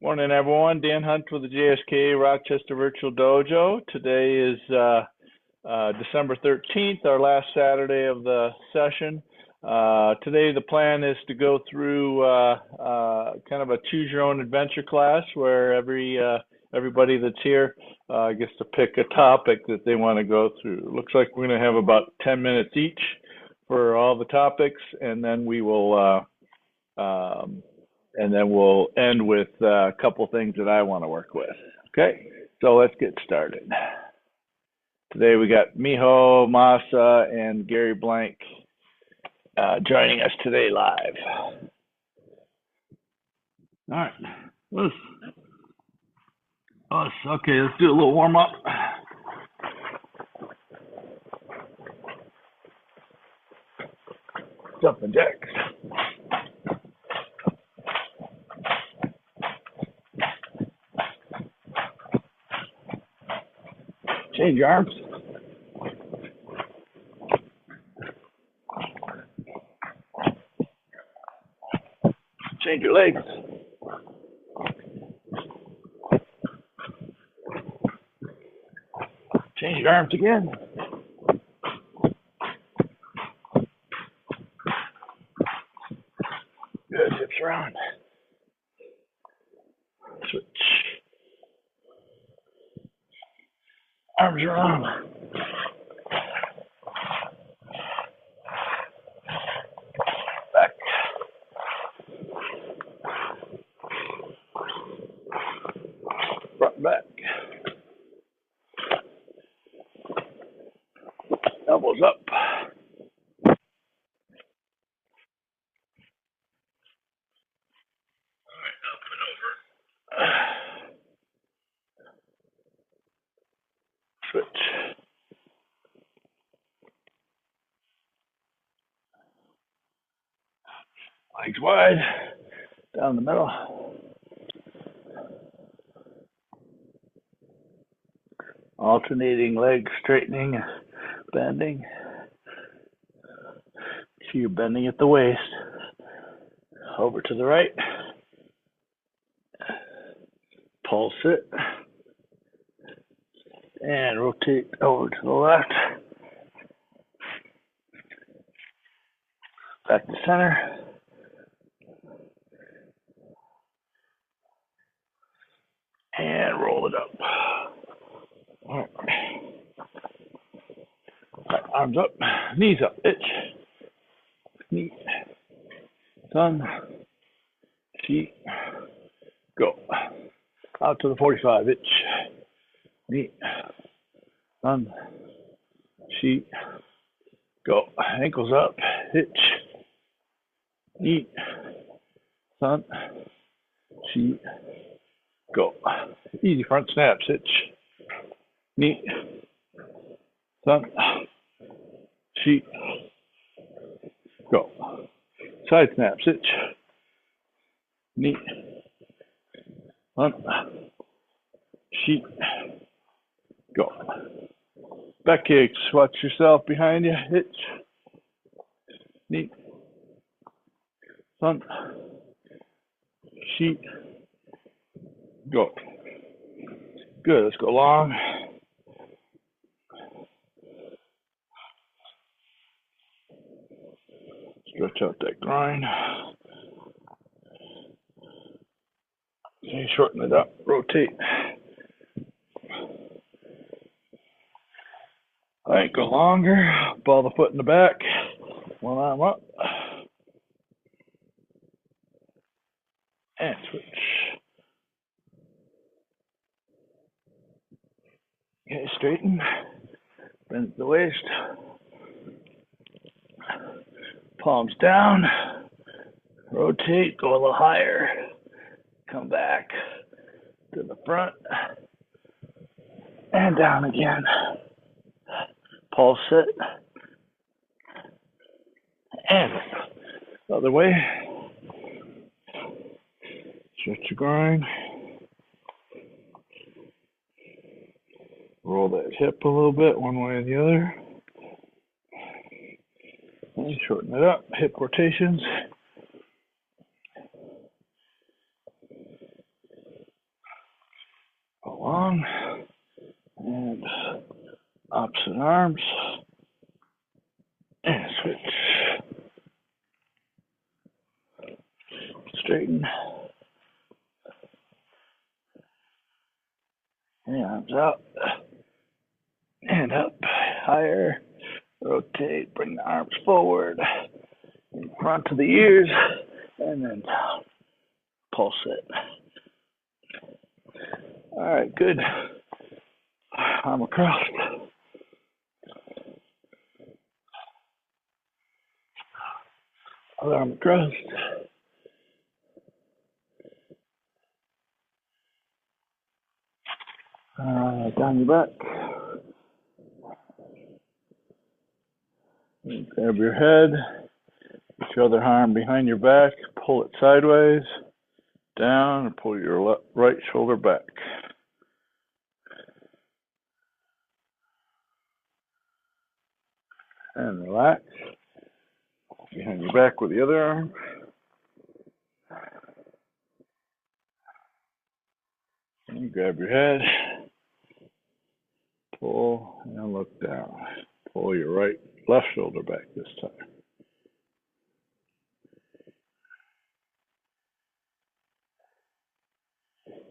Morning, everyone. Dan Hunt with the JSKA Rochester Virtual Dojo. Today is December 13th, our last Saturday of the session. Today the plan is to go through kind of a choose your own adventure class where everybody that's here gets to pick a topic that they want to go through. Looks like we're going to have about 10 minutes each for all the topics, and then we will we'll end with a couple things that I want to work with. Okay, so let's get started. Today we got Miho, Masa, and Gary Blank joining us today live. All right, okay, let's do a little warm up. Jumping jacks. Change your arms. Change your legs. Change your arms again. Good, hips around. Switch. Arms around. Back. Front, back. Elbows up. Switch. Legs wide, down the middle. Alternating legs, straightening, bending. So you're bending at the waist. Over to the right. Pulse it. And rotate over to the left. Back to center. And roll it up. All right. Arms up, knees up, itch. Knee, thumb, feet, go. Out to the 45, itch. Knee, thumb, feet, go. Ankles up, itch. Knee, thumb, feet, go. Easy front snaps, itch. Knee, thumb, feet, go. Side snaps, itch. Knee, thumb, feet, go. Back kicks, watch yourself behind you, itch. Knee, thumb, feet, go. Good, let's go long. Stretch out that groin. Okay, shorten it up, rotate. Ankle longer, ball the foot in the back, one arm up. And switch. Okay, straighten, bend the waist. Palms down, rotate, go a little higher, come back to the front, and down again. Pulse it, and other way. Stretch your groin. Roll that hip a little bit, one way or the other. And shorten it up, hip rotations. down. And opposite arms. And switch. Straighten. And arms out. And up. Higher. Rotate. Bring the arms forward. In front of the ears. And then down. Pulse it. All right, good. Arm across. Other arm across. Down your back. And grab your head. Put your other arm behind your back. Pull it sideways. Down and pull your right shoulder back. And relax. Behind your back with the other arm. And grab your head. Pull and look down. Pull your left shoulder back this time.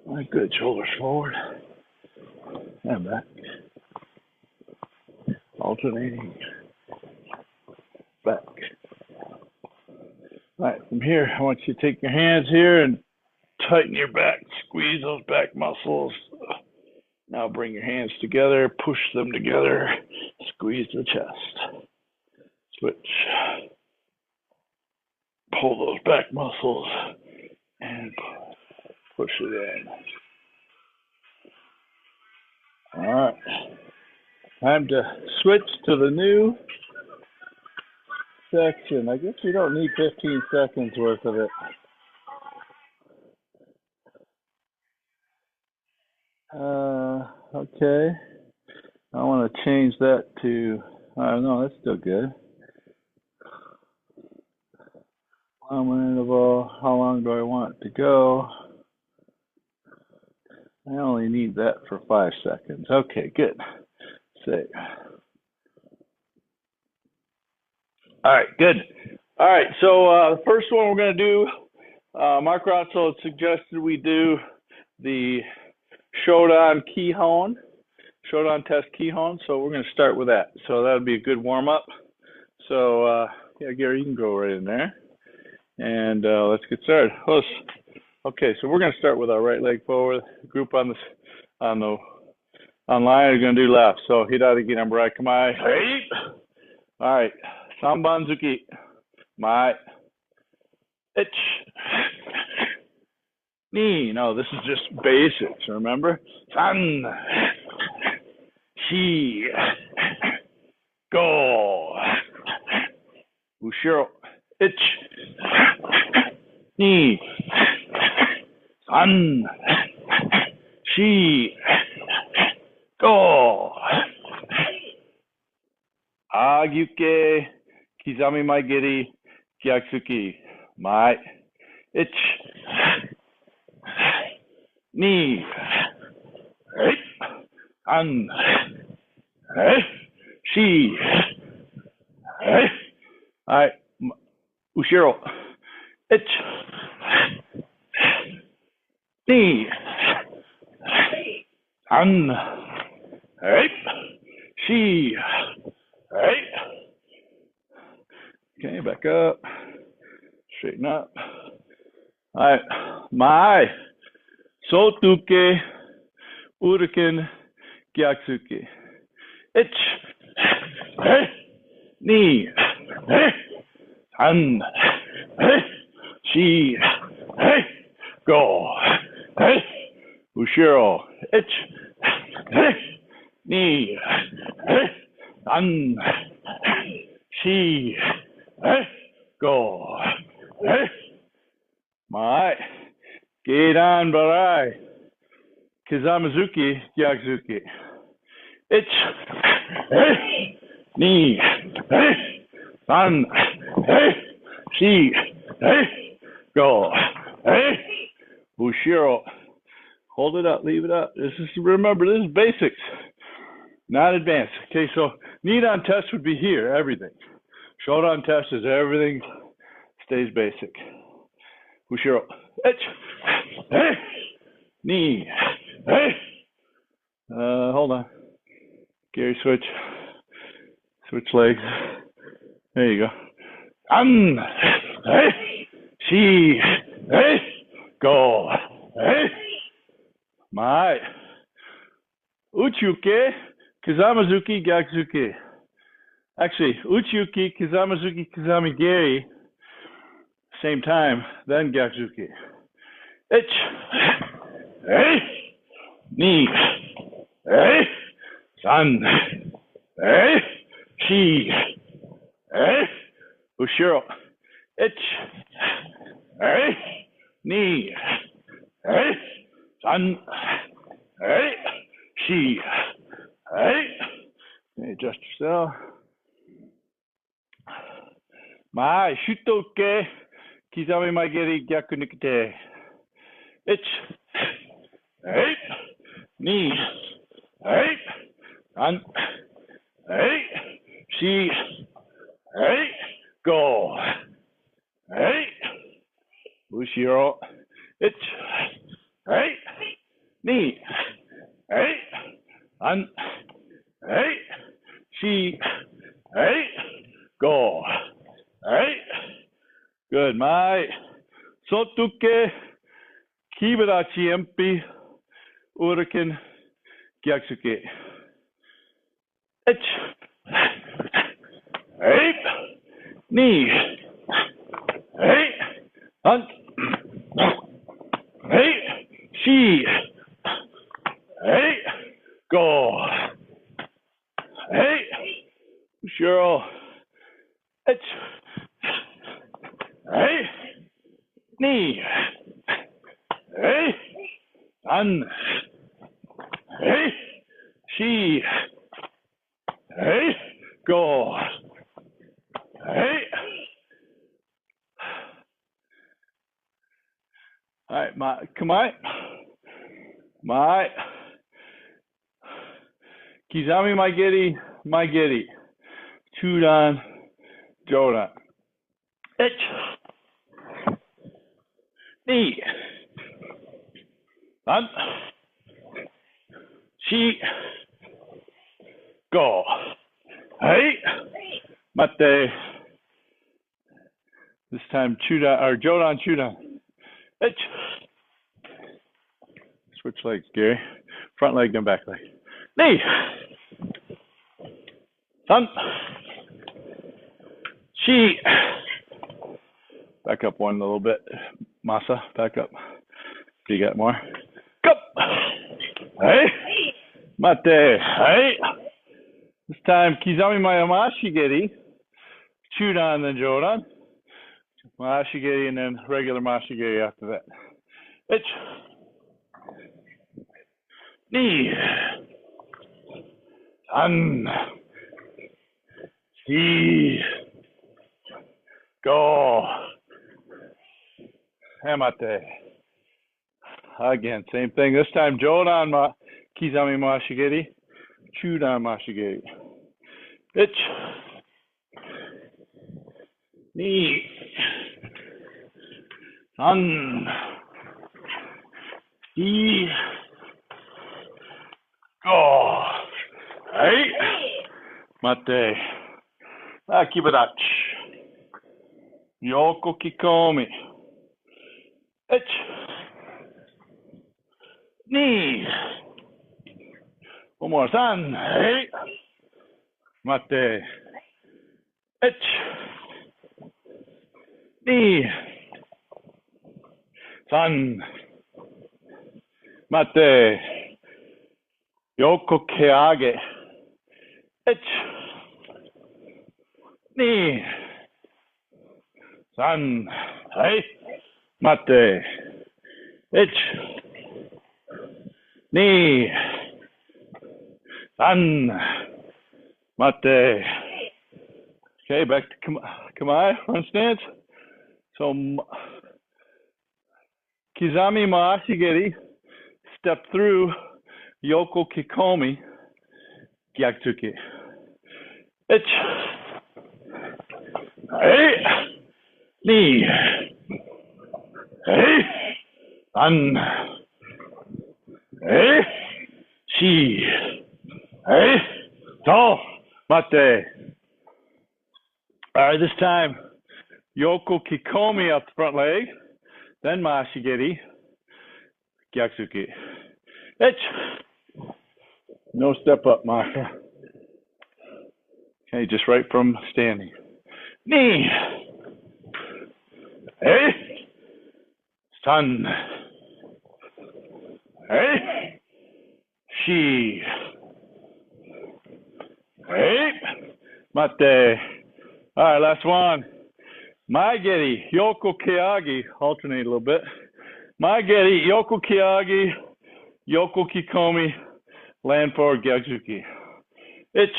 All right, good. Shoulders forward and back. Alternating. Back. All right, from here, I want you to take your hands here and tighten your back. Squeeze those back muscles. Now bring your hands together, push them together, squeeze the chest. Switch. Pull those back muscles and push it in. All right. Time to switch to the new section. I guess we don't need 15 seconds worth of it. Okay. I want to change that to, no, that's still good. 1 minute interval. How long do I want it to go? I only need that for 5 seconds. Okay, good. Save. All right, good. All right, so the first one we're going to do, Mark Rotzel had suggested we do the Shodan Kihon, Shodan test Kihon, so we're going to start with that. So that would be a good warm-up. So, yeah, Gary, you can go right in there. And let's get started. Okay, so we're going to start with our right leg forward. The group on the online are going to do left. So Hidari Nambarai Kamai. All right. Sambanzuki. Mai. Ich. Ni. No, this is just basics, remember? San. Shi. Go. Ushiro. Ich. Ni. San. Shi. Go. Agyuke. Kizami mai giri. Gyaksuki. Mai. Ich. Ni. An. Shi. All right. Ushiro. Ich. Ni. An. Shi. Okay, back up. Straighten up. All right. Mai. Sotuke. Uriken. Gyaksuke. Ich. Ni. An. Shi. Go. Ushiro. Ich. Ni. An. Shi. Go. Mai. Geidan Barai. Kizamazuki. Gyaksuki. Ich. Ni. An. Shi. Go. Ushiro. Hold it up, leave it up. Remember, this is basics, not advanced. Okay, so Nidan test would be here, everything. Shodan test is everything stays basic. Ushiro. Hey. Knee. Hey. Hold on. Gary, switch. Switch legs. There you go. Hey. She. Hey. Go. Hey. My. Uchuke. Kizamazuki. Gakuzuki. Actually, Uchuki, Kizamazuki, Kizamigiri. Same time, then Gakuzuki. Hey. Knee. Hey. San. Hey. She. Hey. Ushiro. Hey. Knee. Hey. San. Hey. She. Hey. Adjust yourself. My. Shutoke. Kizami Magiri Gyaku Nikite. Hey. Knee. Hey. San. Hey. She. Hey. Go. Hey. Ushiro. Hey. Knee. Hey. San. Hey. She. Hey. Go. Hey. Good. My. Sotuke. Kibarachi Empi. Urakin. Gyaksuke. Hey. Knee. Hey. Hunt. Hey. She. Hey. Go. Hey. Cheryl. Hey. Knee. Hey. Sun. Hey. She. Hey. Go. Hey. All right, come on. My. Kizami Maigiri. Chudan. Jodan. Knee. Sun. She. Go. Hey. Mate. This time Chudan or Jodan Chudan. Switch legs, Gary. Front leg, then back leg. Knee. Sun. She. Back up one a little bit. Masa, back up. Do you got more? Go. Hey. Mate. Hey. This time Kizami Mashigiri. Chudan, then Jodan. Mashigiri, and then regular Mashigiri after that. Knee. Sun. She. Go. Hamate. Again, same thing. This time Jodan Kizami Mashigiri. Chudan Mashigiri. Knee. Sun. She. Go. Hey. Mate. Akibadachi. Yoko Kikomi. Knee. One more. San. Hey. Mate. Knee. San. Mate. Yoko Keage. Knee. San. Hey. Mate. Knee. San. Mate. Okay, back to Kamai, run stance. So, Kizami Maashigiri, step through Yoko Kikomi, Gyakutsuki. Ich. Hey. Ni. Hey. An. Hey. Shi. Hey. To. Mate. All right, this time, Yoko Kikomi up the front leg, then Mashigiri, Gyakutsuki. Ich. No step up, Masha. Okay, just right from standing. Knee. Hey. Sun. Hey. Shi. Hey. Mate. All right, last one. Maigeri, Yoko Keagi. Alternate a little bit. Maigeri, Yoko Keagi, Yoko Kikomi, land forward, Gyakutsuki. Ich.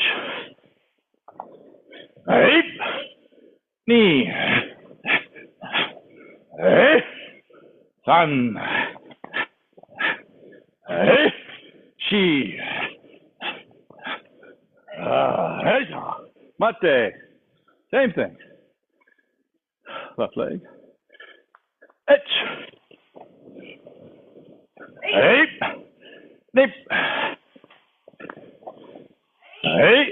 Hey. Knee. Hey. San. Hey. Shi. Hey. Mate. Same thing. Left leg. Ich. Hey. Nip. Hey.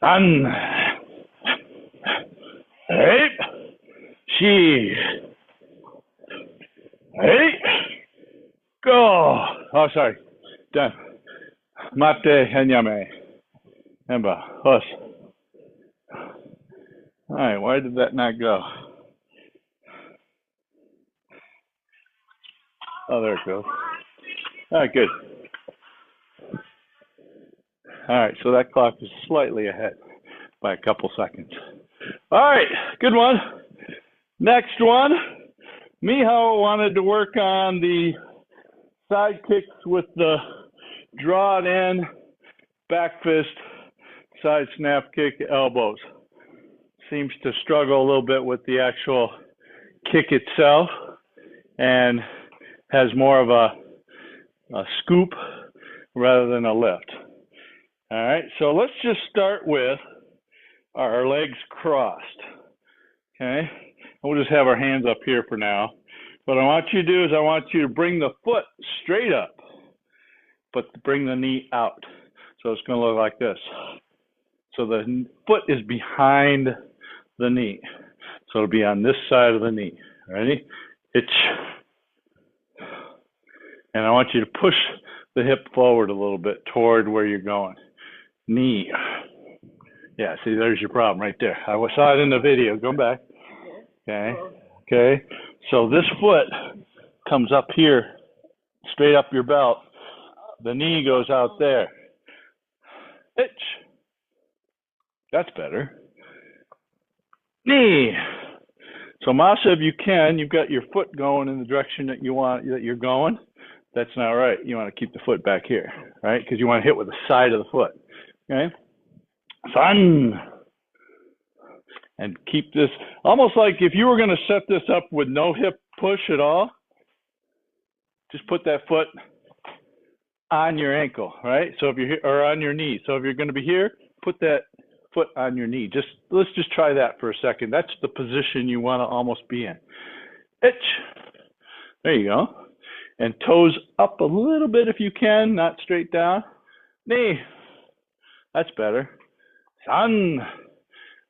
San. Hey. Shi. Hey. Go. Oh, sorry. Done. Mate Henyame. Hemba. Hus. All right, why did that not go? Oh, there it goes. All right, good. All right, so that clock is slightly ahead by a couple seconds. All right, good one. Next one, Miho wanted to work on the side kicks with the draw it in, back fist, side snap kick, elbows. Seems to struggle a little bit with the actual kick itself and has more of a scoop rather than a lift. All right, so let's just start with our legs crossed, okay? We'll just have our hands up here for now. What I want you to do is I want you to bring the foot straight up, but bring the knee out. So it's going to look like this. So the foot is behind the knee. So it'll be on this side of the knee. Ready? Itch. And I want you to push the hip forward a little bit toward where you're going. Knee. Yeah, see, there's your problem right there. I saw it in the video. Go back. Okay. Okay. So this foot comes up here, straight up your belt. The knee goes out there. Itch. That's better. Knee. So Masa, if you can, you've got your foot going in the direction that you want, that you're going. That's not right. You want to keep the foot back here, right? Because you want to hit with the side of the foot. Okay. Sun. And keep this almost like if you were going to set this up with no hip push at all, just put that foot on your ankle, right? So if you're here, or on your knee. So if you're going to be here, put that foot on your knee. Let's just try that for a second. That's the position you want to almost be in. Itch. There you go. And toes up a little bit if you can, not straight down. Knee. That's better. Sun.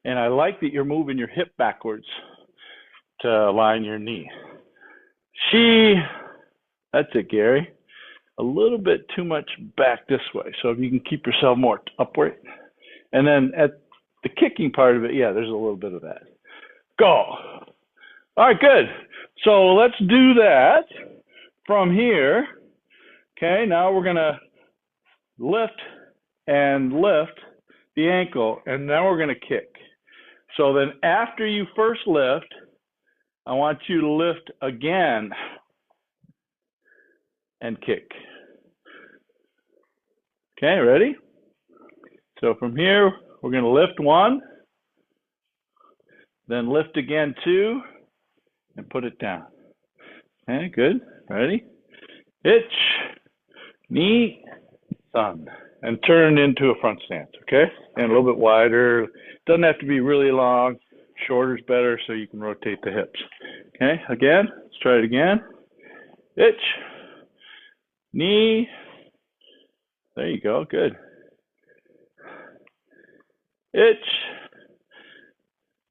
And I like that you're moving your hip backwards to align your knee. Shi. That's it, Gary. A little bit too much back this way. So if you can keep yourself more upward. And then at the kicking part of it, yeah, there's a little bit of that. Go. All right, good. So let's do that from here. Okay, now we're going to lift and lift the ankle, and now we're going to kick. So then after you first lift, I want you to lift again and kick. Okay, ready? So from here, we're going to lift one, then lift again two, and put it down. Okay, good. Ready? Itch. Ni, san. And turn into a front stance, okay? And a little bit wider. Doesn't have to be really long. Shorter is better so you can rotate the hips. Okay, again, let's try it again. Ich, ni. There you go, good. Ich,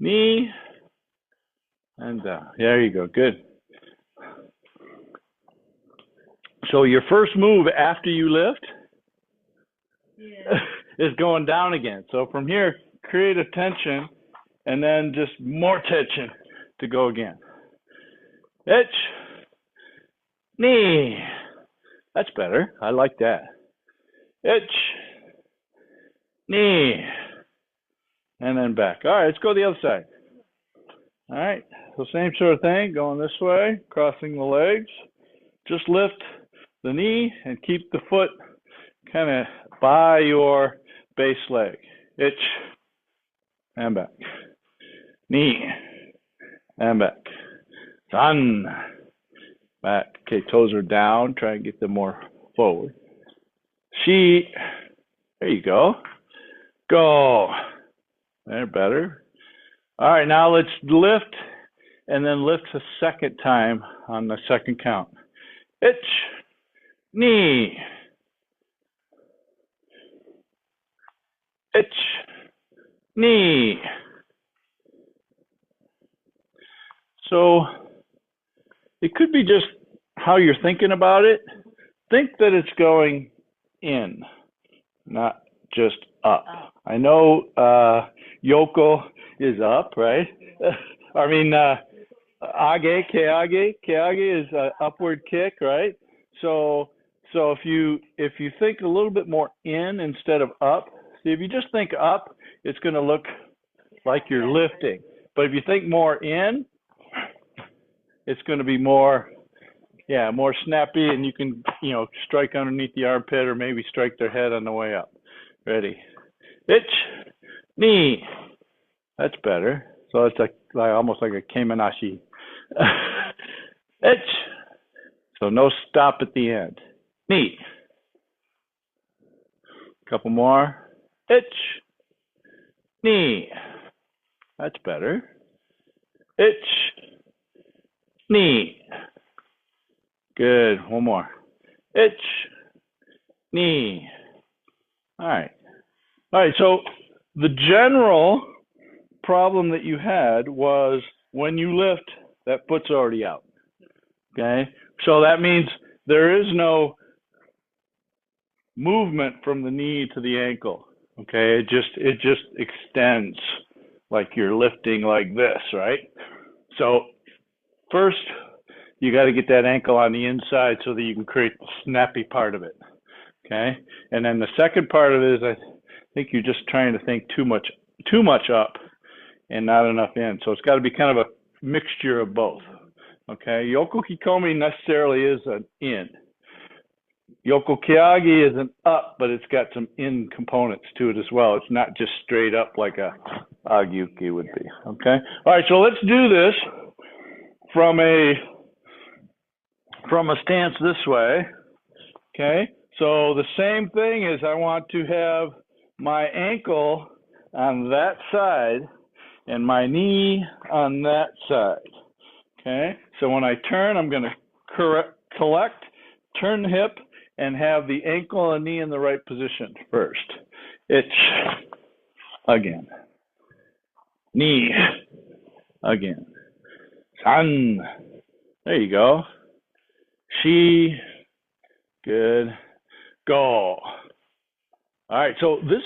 ni, and down. There you go, good. So your first move after you lift is going down again. So from here, create a tension and then just more tension to go again. Ich, ni. That's better. I like that. Ich, ni. And then back. All right, let's go the other side. All right, so same sort of thing, going this way, crossing the legs. Just lift the knee and keep the foot kind of by your base leg. Ich, and back. Knee, and back. San, back. Okay, toes are down. Try and get them more forward. Shi, there you go. Go. They're better. All right, now let's lift and then lift a second time on the second count. Ich, ni. Ich, ni. So it could be just how you're thinking about it. Think that it's going in, not just up. I know Yoko is up, right? I mean, age, keage is an upward kick, right? So if you think a little bit more in instead of up, see, if you just think up, it's going to look like you're lifting. But if you think more in, it's going to be more snappy, and you can, strike underneath the armpit or maybe strike their head on the way up. Ready? Ich, ni. That's better. So it's like almost like a kemenashi. Ich. So no stop at the end. Ni. Couple more. Ich, ni. That's better. Ich, ni. Good. One more. Ich, ni. All right. So the general problem that you had was when you lift, that foot's already out. Okay? So that means there is no movement from the knee to the ankle. Okay? It just extends like you're lifting like this, right? So first, you got to get that ankle on the inside so that you can create the snappy part of it. Okay? And then the second part of it is I think you're just trying to think too much up and not enough in. So it's got to be kind of a mixture of both. Okay? Yoko Kikomi necessarily is an in. Yoko Keage is an up, but it's got some in components to it as well. It's not just straight up like a Agyuki would be. Okay? All right, so let's do this from a stance this way. Okay? So the same thing is I want to have my ankle on that side and my knee on that side. Okay? So when I turn, I'm going to collect, turn the hip, and have the ankle and knee in the right position first. Ich, again. Knee, again. San, there you go. Shi, good. Go. All right, so this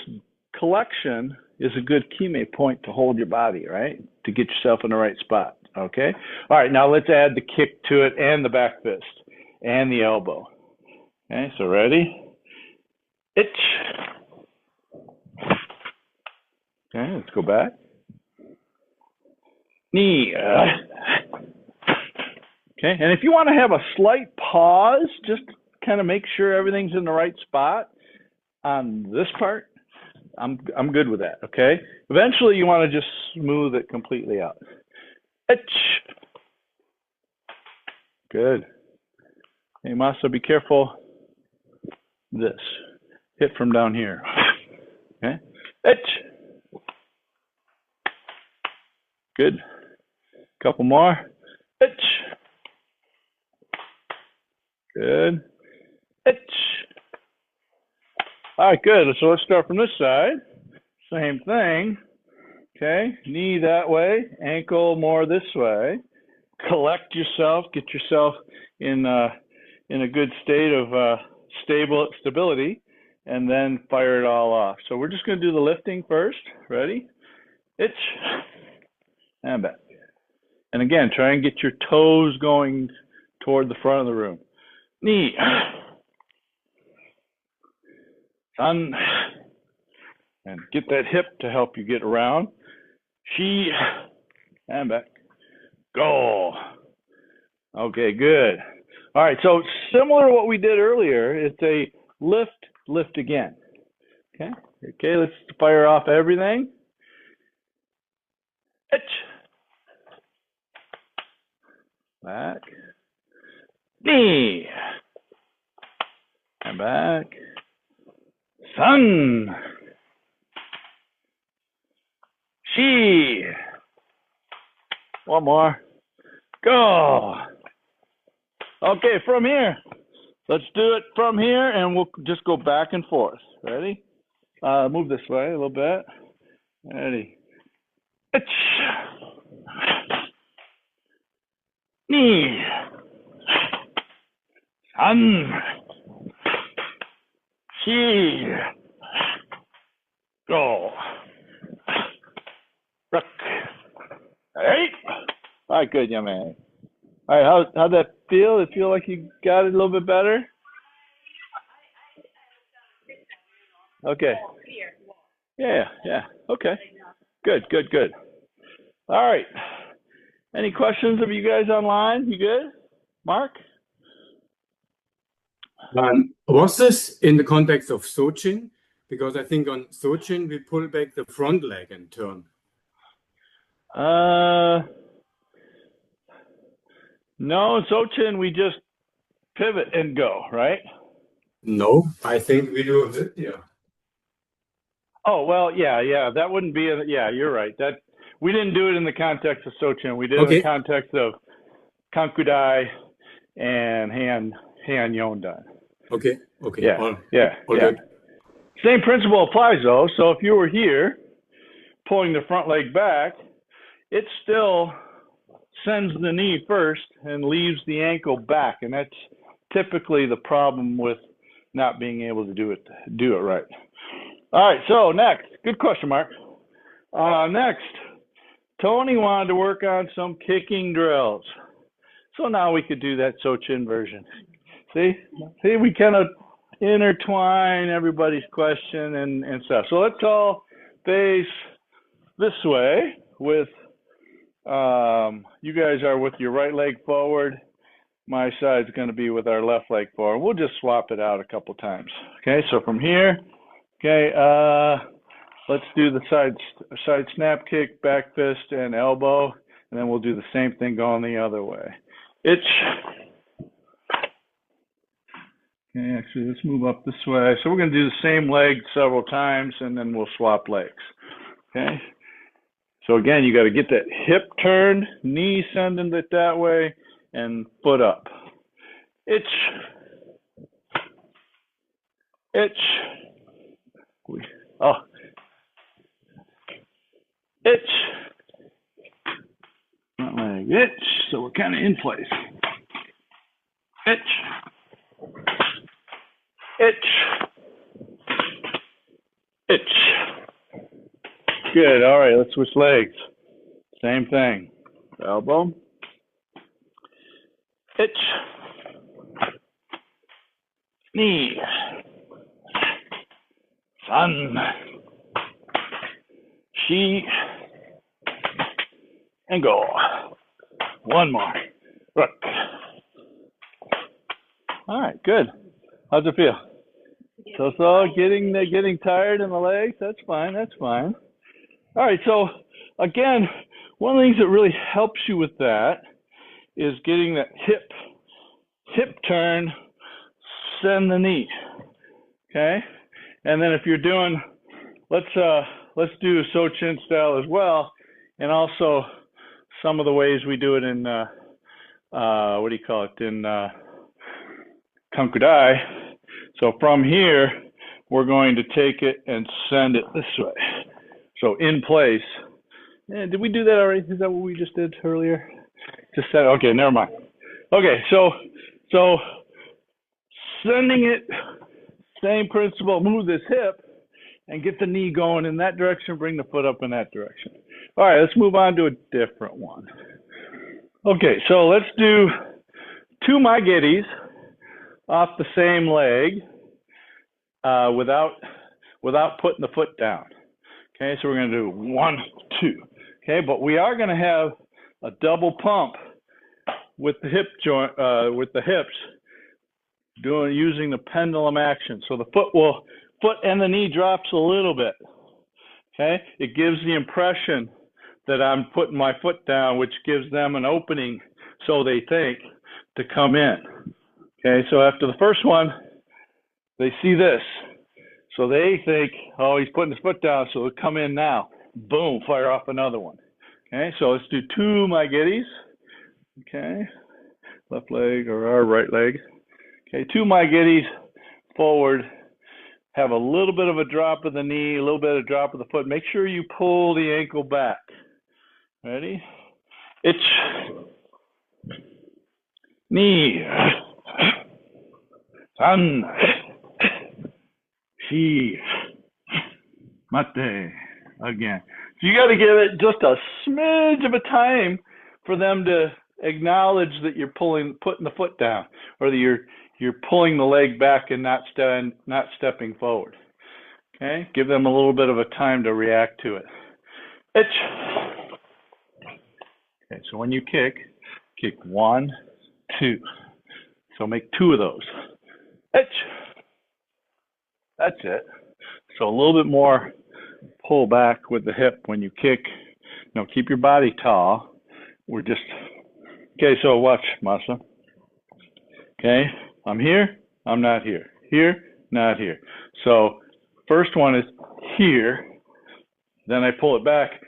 collection is a good kime point to hold your body, right? To get yourself in the right spot, okay? All right, now let's add the kick to it and the back fist and the elbow. Okay, so ready? Ich. Okay, let's go back. Knee. Okay, and if you want to have a slight pause, just kind of make sure everything's in the right spot on this part, I'm good with that, okay? Eventually, you want to just smooth it completely out. Ich. Good. Hey, Masa, be careful. this. Hit from down here. Okay. Itch. Good. Couple more. Itch. Good. Itch. All right, good. So let's start from this side. Same thing. Okay. Knee that way. Ankle more this way. Collect yourself. Get yourself in a good state of stability, and then fire it all off. So we're just going to do the lifting first. Ready? Itch. And back. And again, try and get your toes going toward the front of the room. Knee. Sun. And get that hip to help you get around. Shi. And back. Go. Okay, good. All right, so similar to what we did earlier, it's a lift, lift again. Okay, let's fire off everything. Itch. Back. Knee. And back. Sun. Shi. One more. Go. Okay, from here. Let's do it from here, and we'll just go back and forth. Ready? Move this way a little bit. Ready? Itch. Knee. Sun. Shi. Go. Rook. Hey. All right, good, young man. All right, how'd that feel? It feel like you got it a little bit better? Okay. Yeah. Okay. Good. All right. Any questions of you guys online? You good? Mark? Was this in the context of Sochin? Because I think on Sochin we pull back the front leg and turn. No, Sochin, we just pivot and go, right? No, I think we do it, yeah. Oh, well, yeah. That wouldn't be, yeah, you're right. That we didn't do it in the context of Sochin. We did it in the context of Kankudai and Heian Yondan. Okay. Yeah. Good. Same principle applies, though. So if you were here, pulling the front leg back, it still sends the knee first and leaves the ankle back, and that's typically the problem with not being able to do it right. All right, so next, good question, Mark. Next, Tony wanted to work on some kicking drills. So now we could do that Sochin version. See, we kind of intertwine everybody's question and stuff. So let's all face this way with you guys are with your right leg forward. My side's going to be with our left leg forward. We'll just swap it out a couple times. Okay, so from here, let's do the side snap kick, back fist, and elbow, and then we'll do the same thing going the other way. Itch. Okay, actually, let's move up this way. So we're going to do the same leg several times, and then we'll swap legs. Okay. So again, you got to get that hip turned, knee sending it that way, and foot up. Itch. Oh. Itch. Front leg. Itch. So we're kind of in place. Itch. Good. All right, let's switch legs. Same thing. Elbow. Itch. Knee. Sun. Shi. And go. One more. Rook. All right, good. How's it feel? So getting tired in the legs? That's fine. All right, so again, one of the things that really helps you with that is getting that hip turn, send the knee. Okay, and then if you're doing, let's do Sochin style as well, and also some of the ways we do it in what do you call it, in Kankudai. So from here, we're going to take it and send it this way. So in place. Did we do that already? Is that what we just did earlier? Just said, okay, never mind. Okay, so sending it, same principle, move this hip and get the knee going in that direction, bring the foot up in that direction. All right, let's move on to a different one. Okay, so let's do 2 Maigedis off the same leg without putting the foot down. Okay, so we're going to do 1, 2. Okay, but we are going to have a double pump with the hip joint, with the hips, using the pendulum action. So the foot and the knee drops a little bit. Okay, it gives the impression that I'm putting my foot down, which gives them an opening, so they think, to come in. Okay, so after the first one, they see this. So they think, oh, he's putting his foot down, so it'll come in now. Boom, fire off another one. Okay, so let's do 2 Maigedis. Okay, left leg or our right leg. Okay, 2 Maigedis forward. Have a little bit of a drop of the knee, a little bit of a drop of the foot. Make sure you pull the ankle back. Ready? Knee. San. Shi. Mate. Again. So you got to give it just a smidge of a time for them to acknowledge that you're putting the foot down, or that you're pulling the leg back and not stepping forward. Okay? Give them a little bit of a time to react to it. Okay, so when you kick 1, 2. So make 2 of those. That's it. So a little bit more pull back with the hip when you kick. No, keep your body tall. Okay, so watch, Masa. Okay, I'm here, I'm not here. Here, not here. So first one is here, then I pull it back,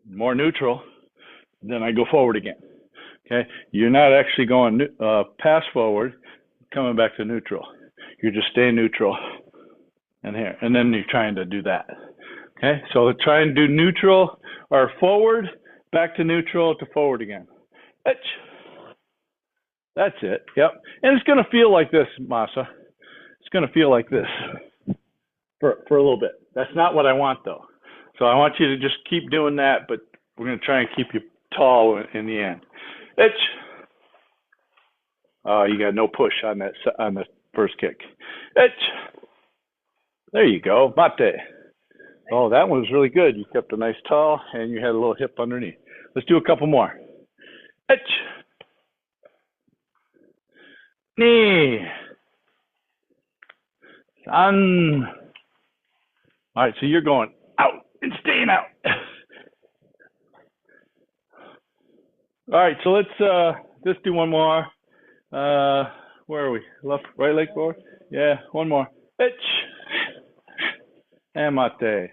more neutral, then I go forward again. Okay, you're not actually going pass forward, coming back to neutral. You're just staying neutral and here, and then you're trying to do that. Okay, so try and do neutral or forward, back to neutral to forward again. That's it. Yep, and it's going to feel like this, Masa. It's going to feel like this for a little bit. That's not what I want though. So I want you to just keep doing that, but we're going to try and keep you tall in the end. You got no push on the first kick. There you go, mate. Oh, that one was really good. You kept a nice tall, and you had a little hip underneath. Let's do a couple more. Knee. San. All right, so you're going out and staying out. All right, so let's do one more. Where are we? Left, right leg forward? Yeah, one more. And mate.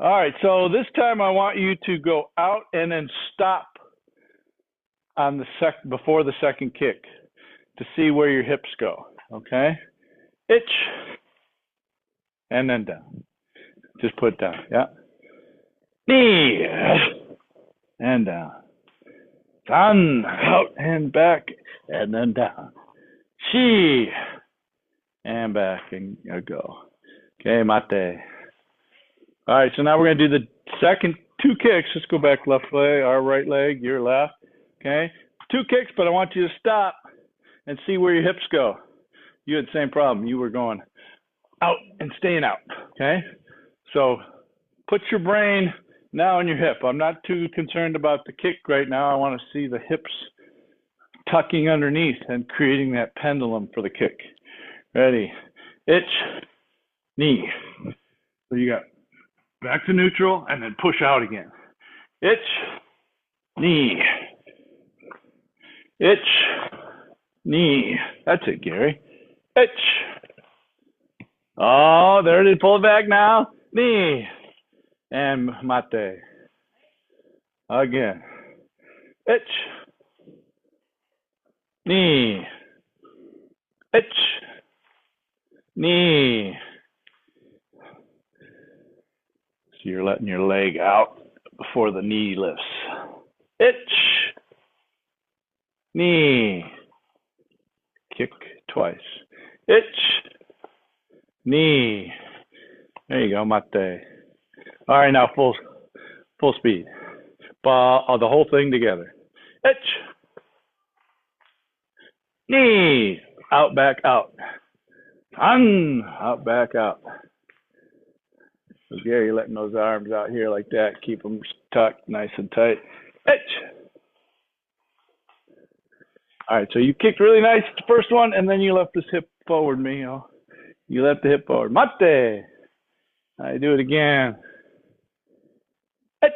All right, so this time I want you to go out and then stop on the before the second kick to see where your hips go. Okay? And then down. Just put it down. Yeah. Knee. And down. San. Out and back. And then down. Shi. And back and go. Okay, mate. All right, so now we're going to do the second 2 kicks. Let's go back left leg, our right leg, your left. Okay? 2 kicks, but I want you to stop and see where your hips go. You had the same problem. You were going out and staying out. Okay? So put your brain now on your hip. I'm not too concerned about the kick right now. I want to see the hips tucking underneath and creating that pendulum for the kick. Ready? Knee. So you got back to neutral and then push out again. Knee. Knee. That's it, Gary. Oh, there it is. Pull it back now. Knee. And mate. Again. Ich. Knee. Ich. Knee. So you're letting your leg out before the knee lifts. Ich. Knee. Kick twice. Ich. Knee. There you go, mate. All right, now full speed. The whole thing together. Ich. Knee. Out, back, out. Out, back, out. So Gary, letting those arms out here like that. Keep them tucked nice and tight. Ich. All right, so you kicked really nice the first one, and then you left this hip forward, Miho. You left the hip forward. Mate. All right, do it again. Ich.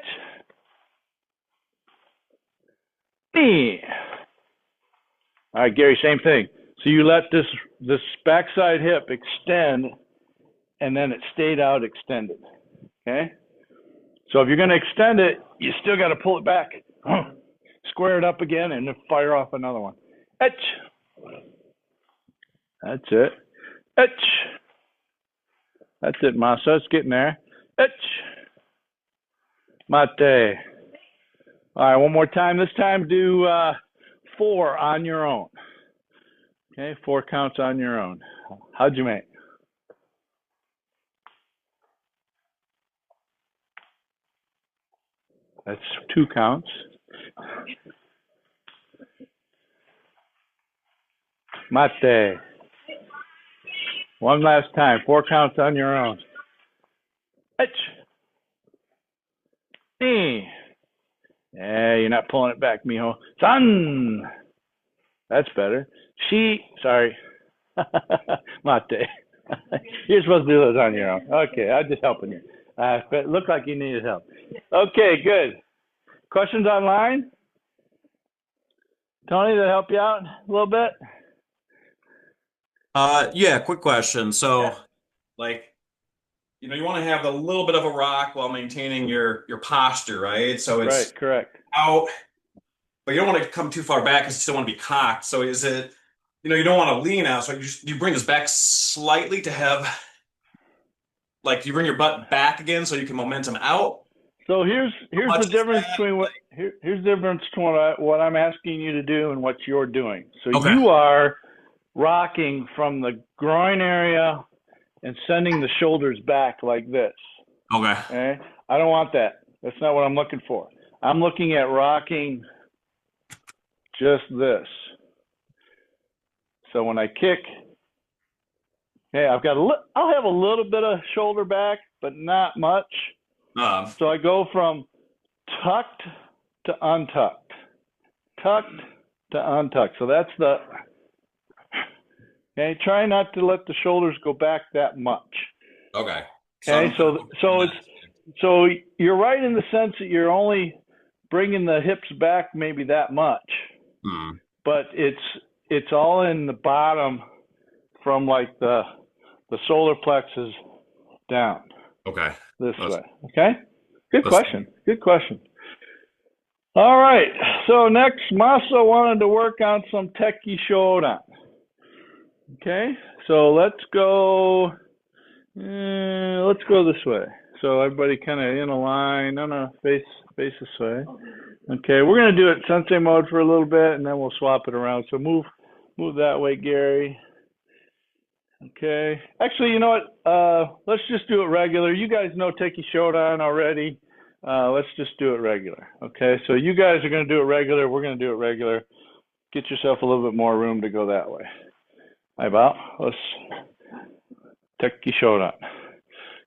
Knee. All right, Gary, same thing. So you let this backside hip extend, and then it stayed out extended. Okay? So if you're going to extend it, you still got to pull it back. Square it up again, and then fire off another one. Ich. That's it. Ich. That's it, Masa. It's getting there. Ich. Mate. All right, one more time. This time do 4 on your own. Okay, 4 counts on your own. How'd you make? That's 2 counts. Mate. One last time. 4 counts on your own. Ich. Knee. Yeah, you're not pulling it back, Miho. San. That's better. Sorry. Mate. You're supposed to do those on your own. Okay, I'm just helping you. But it looked like you needed help. Okay, good. Questions online? Tony, did that help you out a little bit? Yeah, quick question. So, like, you want to have a little bit of a rock while maintaining your posture, right? So it's right, correct. Out, but you don't want to come too far back because you still want to be cocked. So is it, you don't want to lean out. So you bring this back slightly to have, like, you bring your butt back again so you can momentum out. So here's the difference between what I'm asking you to do and what you're doing. So okay. You are rocking from the groin area and sending the shoulders back like this. Okay. I don't want that. That's not what I'm looking for. I'm looking at rocking just this. So when I kick, I'll have a little bit of shoulder back, but not much. So I go from tucked to untucked, tucked to untucked. So that's okay. Try not to let the shoulders go back that much. Okay. Okay. So you're right in the sense that you're only bringing the hips back maybe that much, but it's all in the bottom from like the solar plexus down. Okay. This way. Okay. Good question. Good question. All right. So next, Masa wanted to work on some Tekki Shodan. Okay. So let's go this way. So everybody kind of in a line. No, face this way. Okay. We're going to do it sensei mode for a little bit, and then we'll swap it around. So move that way, Gary. Okay. Actually, you know what? Let's just do it regular. You guys know Tekki Shodan already. Let's just do it regular. Okay. So you guys are going to do it regular. We're going to do it regular. Get yourself a little bit more room to go that way. How about? Let's Tekki Shodan.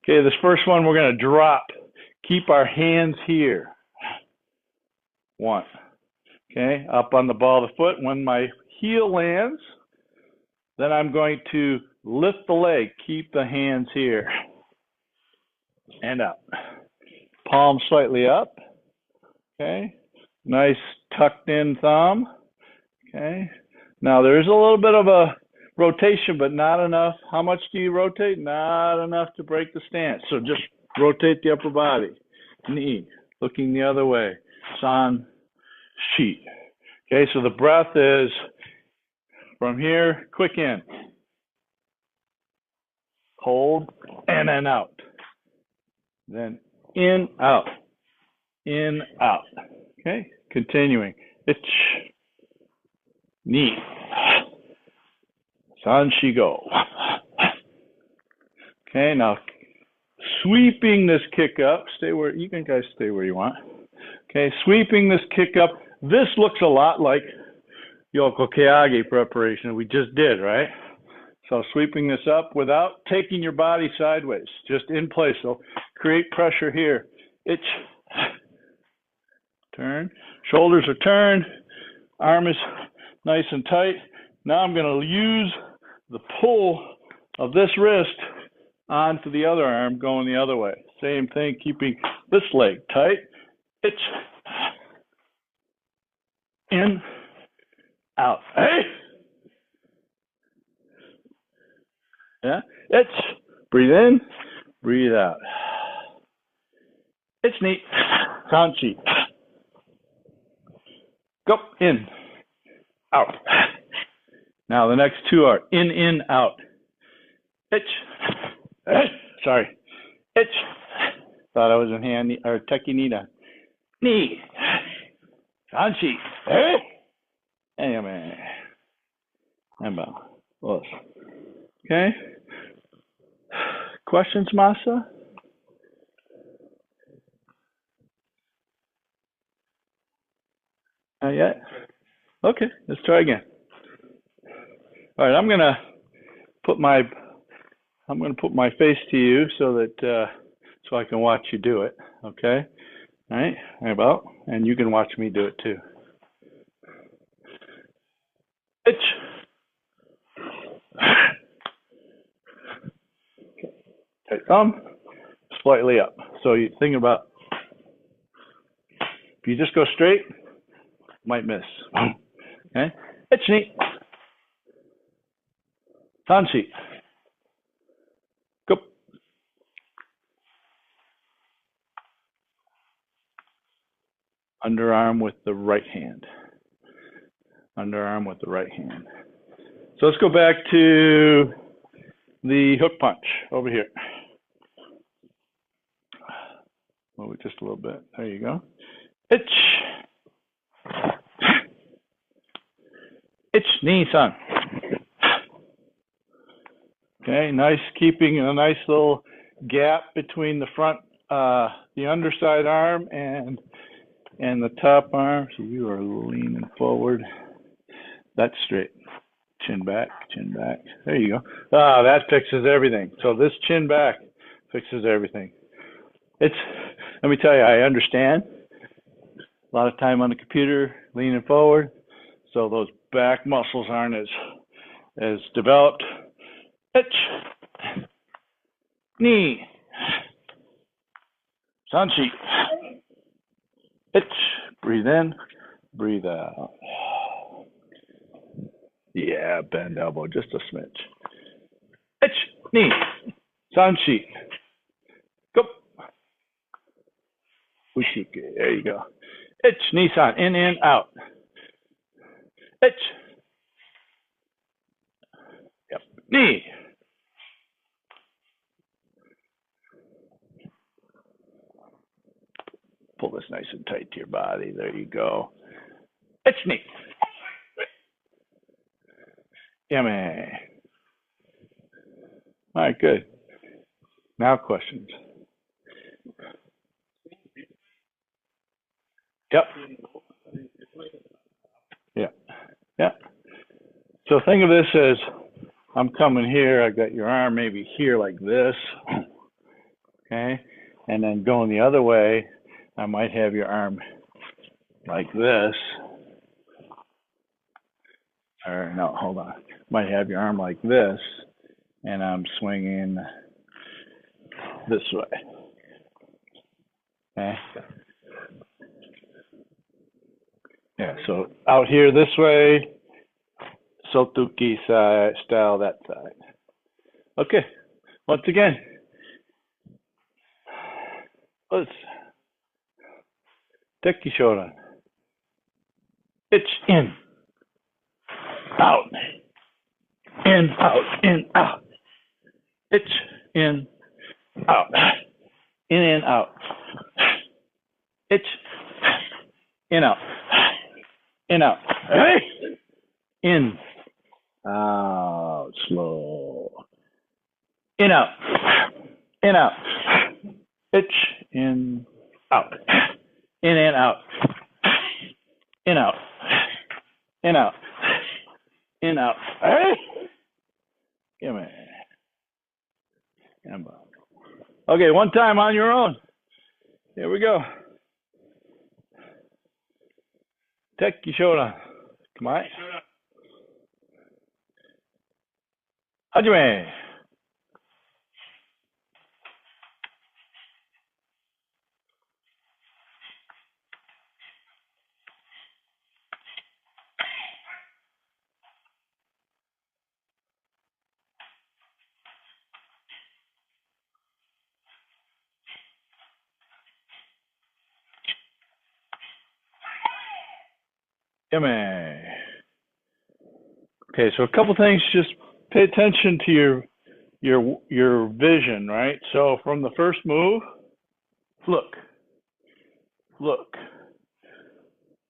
Okay. This first one, we're going to drop. Keep our hands here. 1. Okay. Up on the ball of the foot. When my heel lands, then I'm going to lift the leg. Keep the hands here. And up. Palm slightly up. Okay. Nice tucked in thumb. Okay. Now there's a little bit of a rotation, but not enough. How much do you rotate? Not enough to break the stance. So just rotate the upper body. Knee, looking the other way. San, shi. Okay, so the breath is from here, quick in. Hold, and then out. Then in, out. In, out. Okay, continuing. Ich, ni, san, shi, go. Okay, now sweeping this kick up. Stay where you can, guys. Stay where you want. Okay, sweeping this kick up. This looks a lot like Yoko Keage preparation we just did, right? So sweeping this up without taking your body sideways, just in place. So create pressure here. Ich, turn. Shoulders are turned. Arm is nice and tight. Now I'm going to use the pull of this wrist onto the other arm going the other way. Same thing, keeping this leg tight. Ich, in, out. Hey! Yeah, it's breathe in, breathe out. It's neat. Kanchi. Go in, out. Now the next two are in, out. Itch. Sorry. Itch. Thought I was in hand or Tekki Shodan. Knee. Kanchi. Hey, man. Okay. Questions, Masa? Not yet? Okay, let's try again. All right, I'm gonna put my face to you so that so I can watch you do it. Okay. All right. About, and you can watch me do it too. Itch. Okay, thumb slightly up. So you think about if you just go straight, might miss. Okay. Itch knee. Tanshi. Go. Underarm with the right hand. Underarm with the right hand. So let's go back to the hook punch over here. Move it just a little bit. There you go. Itch. Itch, knee, san. Okay, nice, keeping a nice little gap between the front, the underside arm and the top arm. So you are leaning forward. That's straight. Chin back, chin back. There you go. Ah, that fixes everything. So this chin back fixes everything. It's, let me tell you, I understand. A lot of time on the computer, leaning forward. So those back muscles aren't as developed. Itch. Knee. Sanchi. Itch. Breathe in. Breathe out. Yeah, bend elbow just a smidge. Itch. Knee. Sanchi. Go. Ushike. There you go. Itch. Knee san. In, out. Itch. Yep. Knee. Pull this nice and tight to your body. There you go. Itch knee. Yeah, man. All right, good. Now questions. Yep. Yeah. Yeah. So think of this as I'm coming here. I got your arm maybe here like this. Okay. And then going the other way, I might have your arm like this. Or no, hold on. Might have your arm like this, and I'm swinging this way. Okay. Yeah, so out here this way, Sotuki style that side. Okay, once again, let's Tekki Shodan. It's in, out, in, out, in, out. It's in, out, in and out. It's in, out, in, out. In, out, slow. In, out, in, out. It's in, out, in and out. In, out, in, out, in, out. Give me. Okay, one time on your own. Here we go. Tekki Shodan. Come on. Hajime. Okay, so a couple things. Just pay attention to your vision, right? So from the first move, look,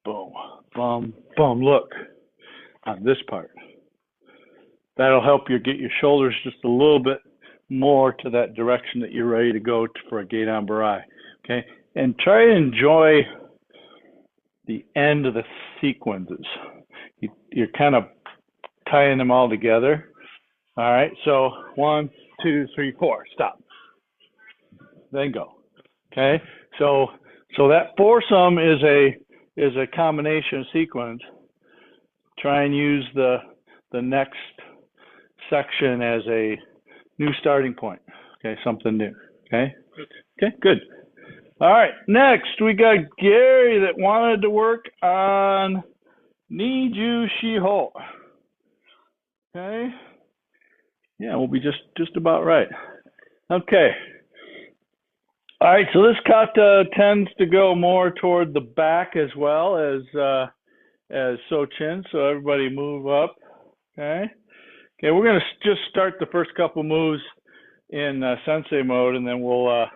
boom, boom, boom. Look on this part. That'll help you get your shoulders just a little bit more to that direction that you're ready to go for a Gedan Barai. Okay, and try to enjoy the end of the sequences. You're kind of tying them all together. All right, so 1, 2, 3, 4, stop. Then go. Okay, so that foursome is a combination sequence. Try and use the next section as a new starting point. Okay, something new. Okay, good. All right, next we got Gary that wanted to work on Nijushiho. Okay, yeah, we'll be just about right. Okay. All right, so this kata tends to go more toward the back as well as Sochin. So everybody move up. Okay, we're gonna just start the first couple moves in sensei mode, and then we'll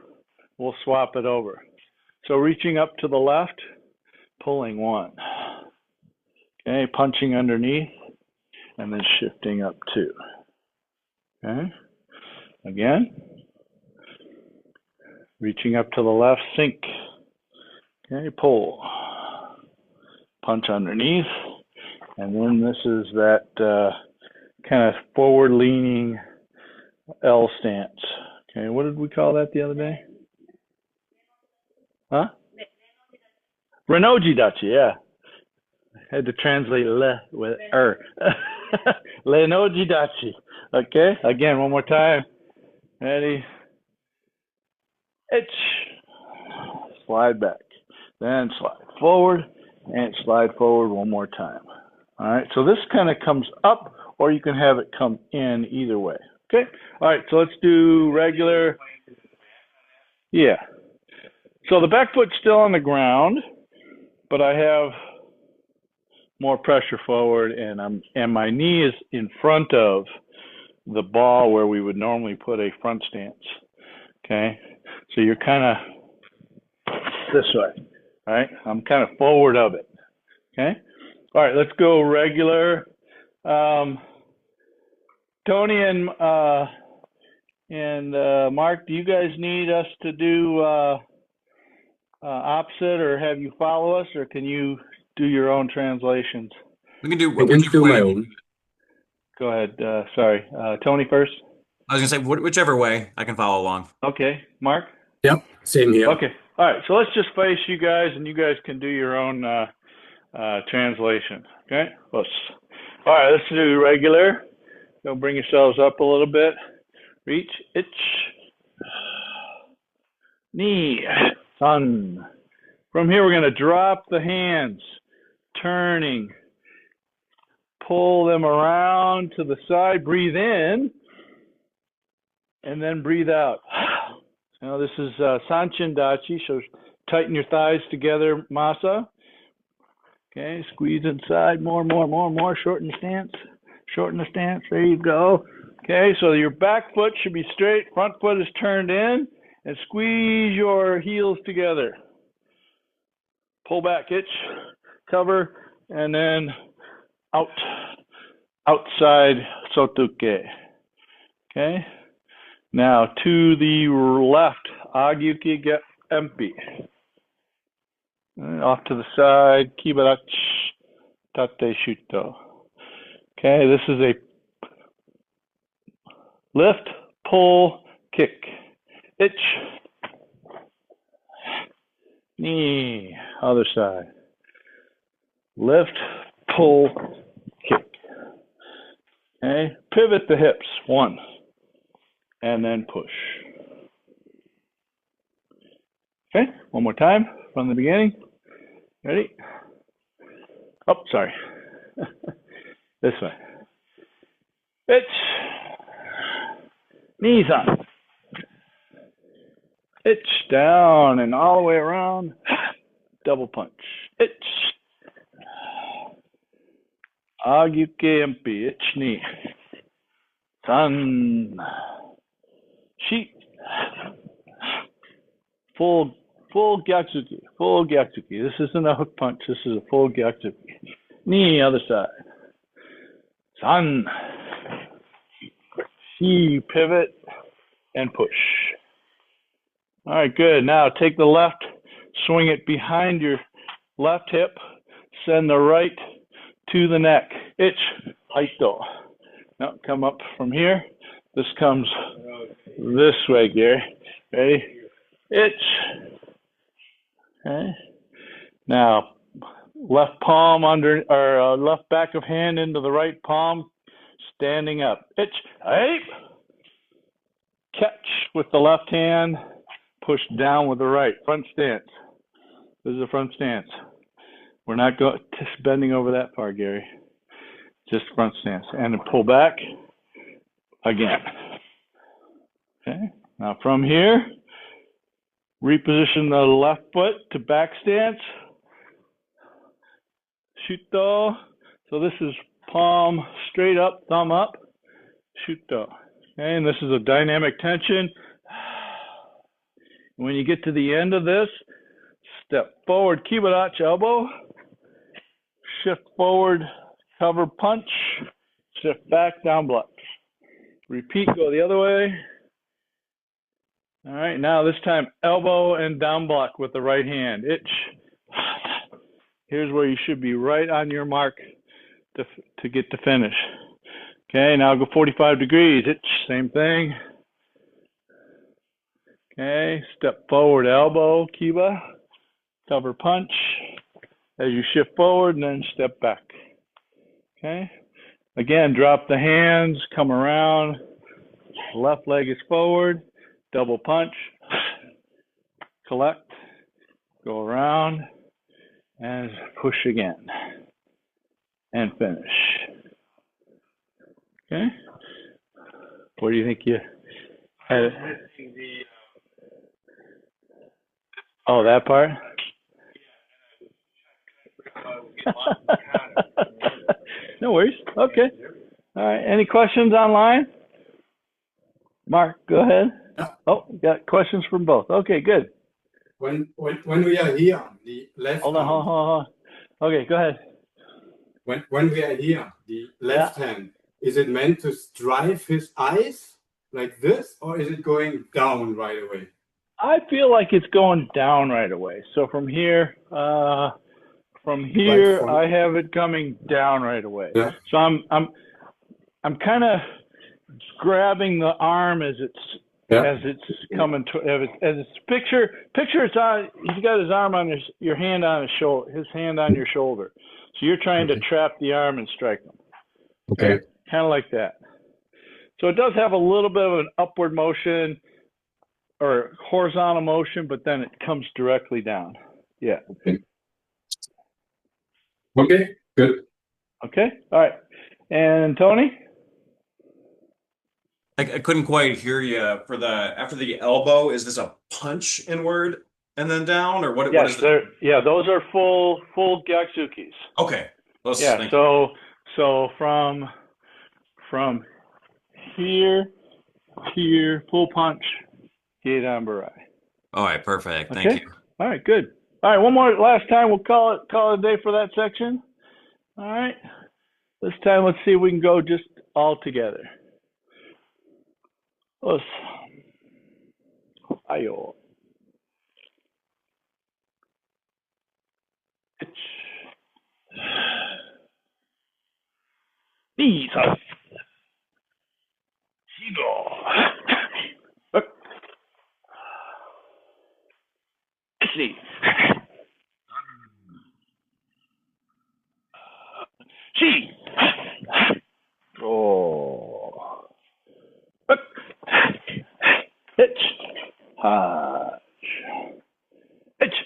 swap it over. So reaching up to the left, pulling 1. Okay, punching underneath, and then shifting up 2. Okay, again. Reaching up to the left, sink. Okay, pull. Punch underneath. And then this is that kind of forward-leaning L stance. Okay, what did we call that the other day? Huh? Renoji Dachi, yeah. I had to translate le with Renoji Dachi. Okay, again, one more time. Ready? Slide back, then slide forward, and slide forward one more time. All right, so this kind of comes up, or you can have it come in either way. Okay, all right, so let's do regular. Yeah, so the back foot's still on the ground, but I have more pressure forward, and my knee is in front of the ball where we would normally put a front stance. Okay, so you're kind of this way, all right? I'm kind of forward of it, okay? All right, let's go regular. Tony and Mark, do you guys need us to do opposite, or have you follow us, or can you do your own translations? We can do I can do my own. Go ahead. Sorry, Tony first. I was gonna say whichever way I can follow along. Okay, Mark? Yep, same here. Okay, all right, so let's just face you guys, and you guys can do your own translation, okay? All right, let's do regular. Go bring yourselves up a little bit. Reach, itch, knee, sun. From here, we're gonna drop the hands, turning, pull them around to the side, breathe in, and then breathe out. Now this is Sanchin Dachi, so tighten your thighs together, Masa. Okay, squeeze inside, more, shorten the stance, there you go. Okay, so your back foot should be straight, front foot is turned in, and squeeze your heels together. Pull back, itch, cover, and then out, outside sotoke. Okay, now to the left, agyuki get empi. Off to the side, kibarachi, tate shuto. Okay, this is a lift, pull, kick, itch, knee, other side. Lift, pull, kick. Okay, pivot the hips, one, and then push. Okay, one more time from the beginning. Ready? Oh, sorry. This way. Itch. Knees on. Itch down and all the way around. Double punch. Itch. Agyuke empi. Itch knee. San. Sheet. Full gyatsuki. Full gyatsuki. This isn't a hook punch. This is a full gyatsuki. Knee, other side. San. Shi, pivot, and push. All right, good. Now take the left, swing it behind your left hip, send the right to the neck. Itch, haito. Now come up from here. This comes this way, Gary. Ready? Itch. Okay. Now, left palm under, or left back of hand into the right palm, standing up. Itch. Hey. Catch with the left hand, push down with the right. Front stance. This is a front stance. We're not going just bending over that far, Gary. Just front stance. And then pull back again. Okay. Now from here, reposition the left foot to back stance. Shuto. So this is palm straight up, thumb up. Shuto. Okay, and this is a dynamic tension. When you get to the end of this, step forward, kibarachi elbow. Shift forward, cover punch. Shift back, down block. Repeat, go the other way. All right, now this time elbow and down block with the right hand. Itch. Here's where you should be right on your mark to get to finish. Okay, now go 45 degrees. Itch, same thing. Okay, step forward, elbow, kiba, cover punch. As you shift forward and then step back. Okay, again, drop the hands, come around. Left leg is forward. Double punch, collect, go around, and push again, and finish. Okay? Where do you think you had it? Oh, that part? No worries. Okay. All right. Any questions online? Mark, go ahead. Yeah. Oh, got questions from both. Okay, good. When we are here, the left Hold on. Okay, go ahead. When we are here, the left hand, is it meant to drive his eyes like this, or is it going down right away? I feel like it's going down right away. So from here, I have it coming down right away. Yeah. So I'm kind of grabbing the arm as it's coming to as it's picture it's on. He's got his arm on your hand on his shoulder, his hand on your shoulder. So you're trying to trap the arm and strike him. Okay. Kind of like that. So it does have a little bit of an upward motion or horizontal motion, but then it comes directly down. Yeah. Okay. Good. Okay. All right. And Tony? I couldn't quite hear you for the after the elbow. Is this a punch inward and then down, or what? What Yes, is the? yeah, those are full gyakusukis. Okay, Yeah, thank you. so from here, full punch, Gedan Barai. All right, perfect. Okay. Thank you. All right, good. All right, one more last time. We'll call it a day for that section. All right. This time, let's see if we can go just all together. Let's. Ayo. Nisa. Shigo. Ishi. She. Oh. Hitch. Hatch. Hitch.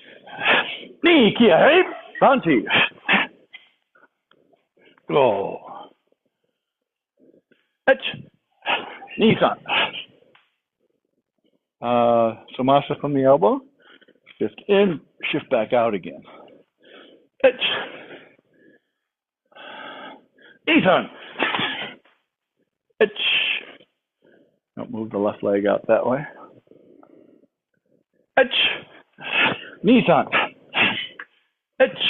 Knee, Kia, hey. Banti. Go. Hitch. Nissan. Somasa from the elbow. Shift in, shift back out again. Hitch. Nissan. Hitch. Don't move the left leg out that way. Hitch. Nissan. Hitch.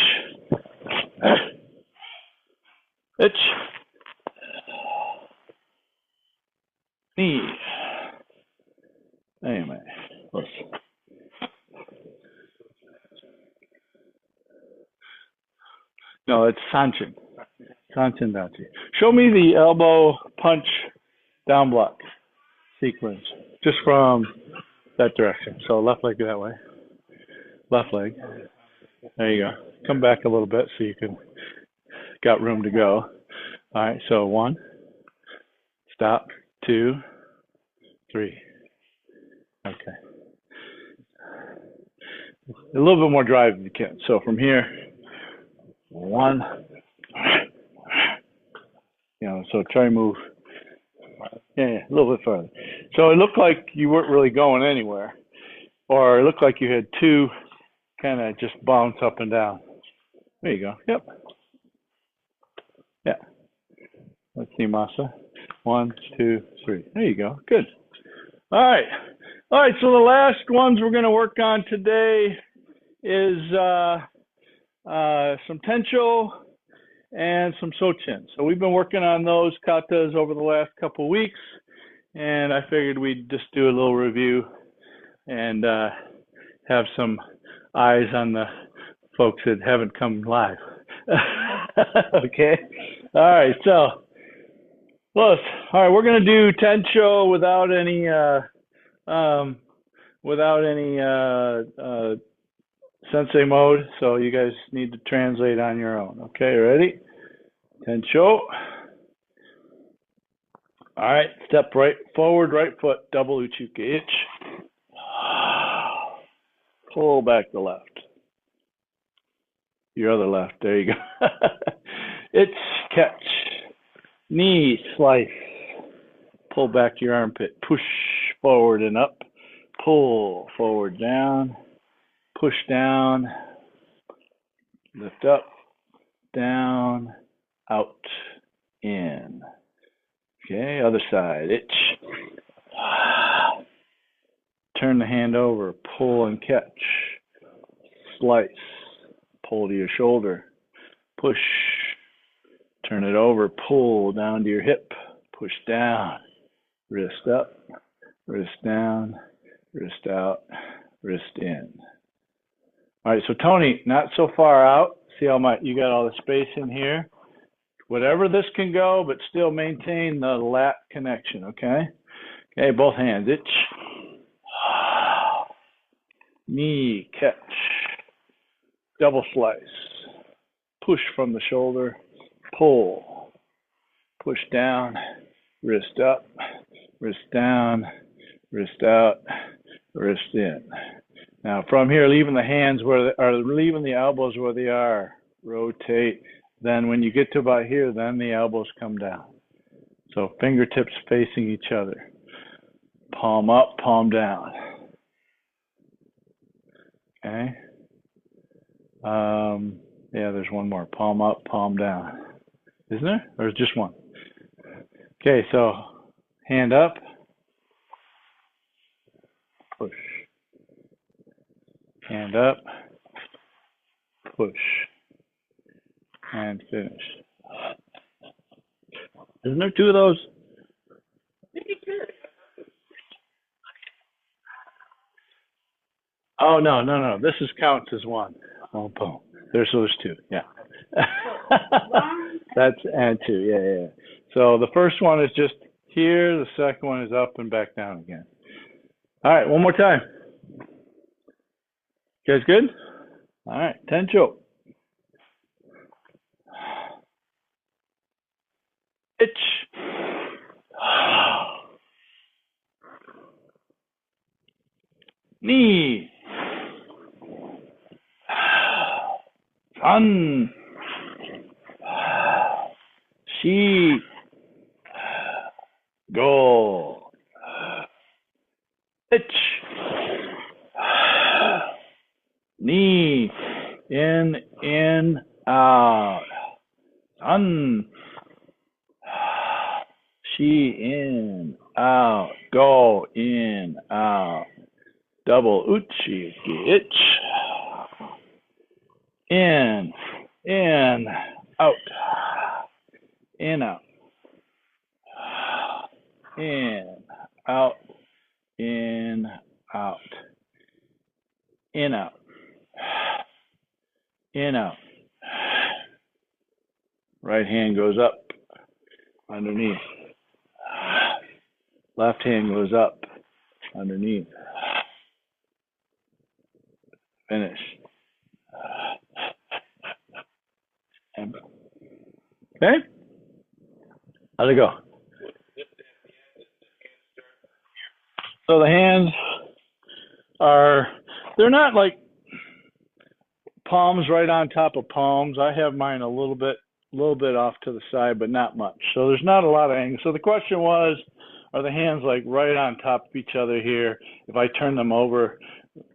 Hitch. Knee. Anyway, let's. No, it's Sochin. Sochin Dachi. Show me the elbow punch down block sequence, just from that direction. So left leg that way. Left leg. There you go. Come back a little bit so you can got room to go. All right. So 1, stop. 2, 3. Okay. A little bit more drive if you can. So from here, 1. So try to move. Yeah, a little bit further. So it looked like you weren't really going anywhere, or it looked like you had 2 kind of just bounce up and down. There you go. Yep. Yeah. Let's see, Masa. 1, 2, 3. There you go. Good. All right. All right. So the last ones we're going to work on today is some Tensho and some Sochin. So we've been working on those katas over the last couple of weeks, and I figured we'd just do a little review and have some eyes on the folks that haven't come live. Okay. All right. So, all right, we're going to do Tensho without any sensei mode, so you guys need to translate on your own. Okay, ready? Tensho. All right, step right forward, right foot, double uchuke itch. Pull back the left. Your other left, there you go. Itch, catch. Knee, slice. Pull back your armpit. Push forward and up. Pull forward, down. Push down. Lift up. Down. Out. In. Okay, other side. Itch. Turn the hand over. Pull and catch. Slice. Pull to your shoulder. Push. Turn it over. Pull down to your hip. Push down. Wrist up. Wrist down. Wrist out. Wrist in. All right, so Tony, not so far out. See how much you got all the space in here. Whatever this can go, but still maintain the lat connection, okay? Okay, both hands. Itch. Knee, catch. Double slice. Push from the shoulder. Pull. Push down. Wrist up. Wrist down. Wrist out. Wrist in. Now from here, leaving the hands leaving the elbows where they are. Rotate Then when you get to about here, then the elbows come down. So fingertips facing each other. Palm up, palm down. Okay. Yeah, there's one more. Palm up, palm down. Isn't there? Or is just one? Okay, so hand up. Push. Hand up. Push. And finish. Isn't there two of those? Oh, no. This counts as one. Oh, boom. There's those two. Yeah. That's and two. Yeah. So the first one is just here. The second one is up and back down again. All right, one more time. You guys good? All right, Tensho. Itch. Knee. Sun. She. Go. Itch. Knee. In, out. Sun. She, in, out. Go, in, out. Double uchi, itch. In, out. In, out. In, out. In, out. In, out. In, out. Right hand goes up, underneath. Left hand goes up, underneath. Finish. Okay? How'd it go? So the hands they're not like palms right on top of palms. I have mine a little bit off to the side, but not much. So there's not a lot of angle. So the question was, are the hands like right on top of each other here? If I turn them over,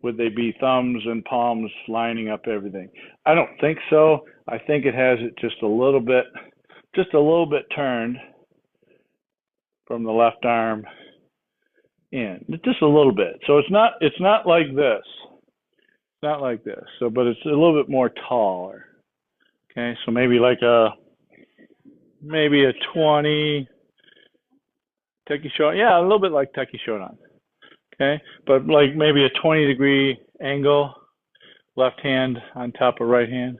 would they be thumbs and palms lining up everything? I don't think so. I think it has it just a little bit turned from the left arm in, just a little bit. So it's not like this. It's not like this. So, but it's a little bit more taller. Okay, so maybe like a 20 Tekki Shodan. Yeah, a little bit like Tekki Shodan. Okay, but like maybe a 20-degree angle, left hand on top of right hand.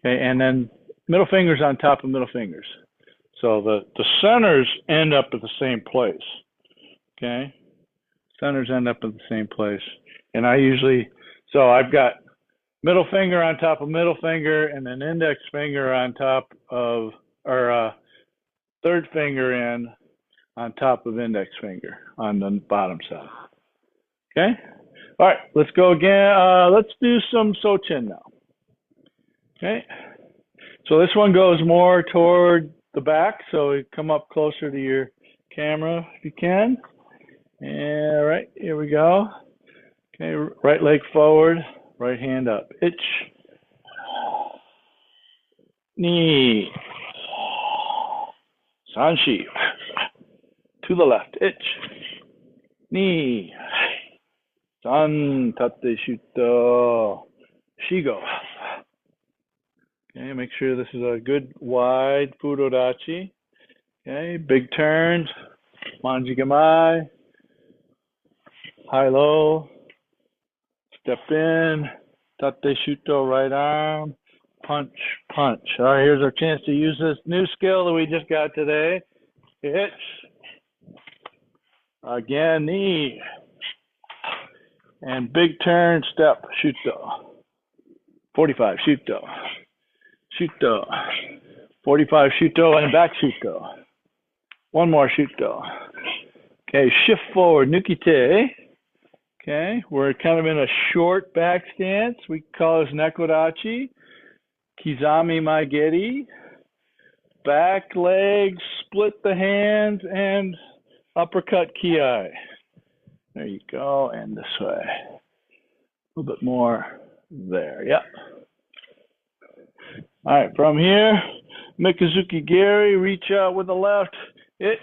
Okay, and then middle fingers on top of middle fingers. So the centers end up at the same place. Okay, centers end up at the same place. And so I've got middle finger on top of middle finger, and then index finger on top of, or third finger in on top of index finger on the bottom side. Okay? All right, let's go again. Let's do some Sochin now. Okay? So this one goes more toward the back, so come up closer to your camera if you can. All right, here we go. Okay, right leg forward, right hand up. Itch. Knee. Sanshi. To the left. Itch. Knee. San. Tate shuto. Shigo. Okay, make sure this is a good wide fudodachi. Okay, big turns. Manji gamai. High low. Step in. Tate shuto, right arm. Punch, punch. All right, here's our chance to use this new skill that we just got today. Hitch. Again, knee. And big turn, step, shuto. 45, shuto. Shuto. 45, shuto, and back shuto. One more shuto. Okay, shift forward, nukite. Okay, we're kind of in a short back stance. We call this nekodachi. Kizami Maigeri. Back leg, split the hands, and uppercut Ki. There you go, and this way. A little bit more there, yep. All right, from here, Mikazuki Geri, reach out with the left, itch,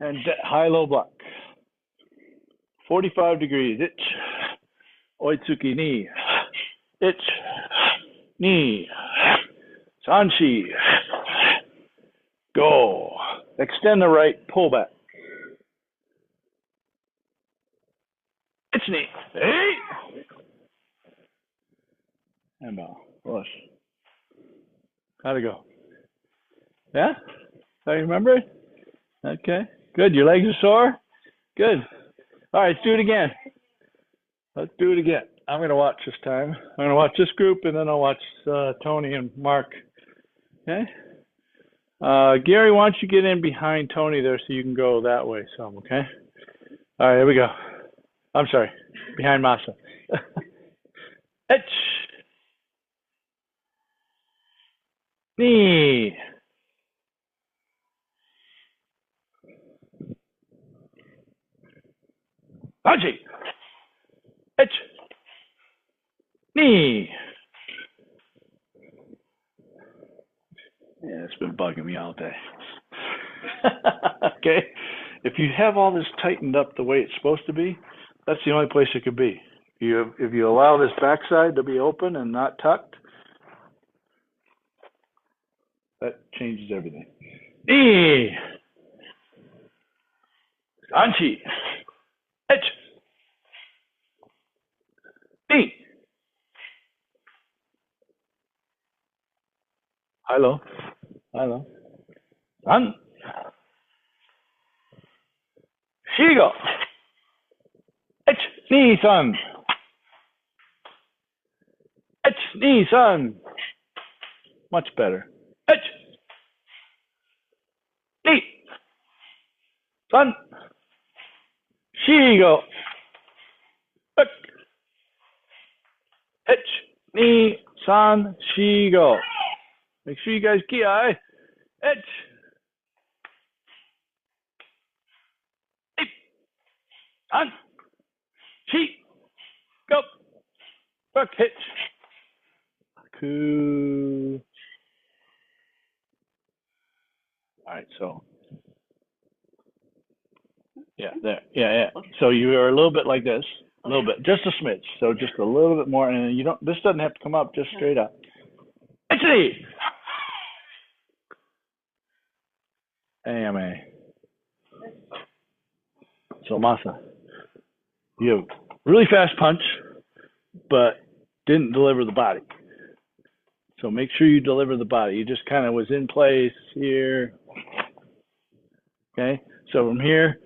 and high-low block. 45 degrees, itch. Oitsuki knee, itch, knee, sanshi, go. Extend the right, pull back. Itch knee, hey. And bow, push. How'd it go? Yeah? Do you remember it? Okay, good. Your legs are sore? Good. All right, let's do it again. Let's do it again. I'm going to watch this time. I'm going to watch this group, and then I'll watch Tony and Mark. Okay? Gary, why don't you get in behind Tony there so you can go that way some, okay? All right, here we go. I'm sorry, behind Masa. Etch. Knee. Haji. Etch. Knee. Yeah, it's been bugging me all day. Okay. If you have all this tightened up the way it's supposed to be, that's the only place it could be. If you allow this backside to be open and not tucked, that changes everything. Knee. Anchi. Etch. Knee. Hello. Hello. San. Shigo. Etch. Knee, san. Etch. Knee, san. Much better. Etch. Knee. San. Shigo. Back. Etch. Knee, san, shigo. Make sure you guys ki. Etch. San. Shi. Go. Back. Hitch. Ku. All right, so. Yeah, there. Yeah. So you are a little bit like this. A little bit. Just a smidge. So just a little bit more. And you don't, this doesn't have to come up, just straight up. Actually. AMA. So Masa, you have really fast punch, but didn't deliver the body. So make sure you deliver the body. You just kind of was in place here. Okay, so from here.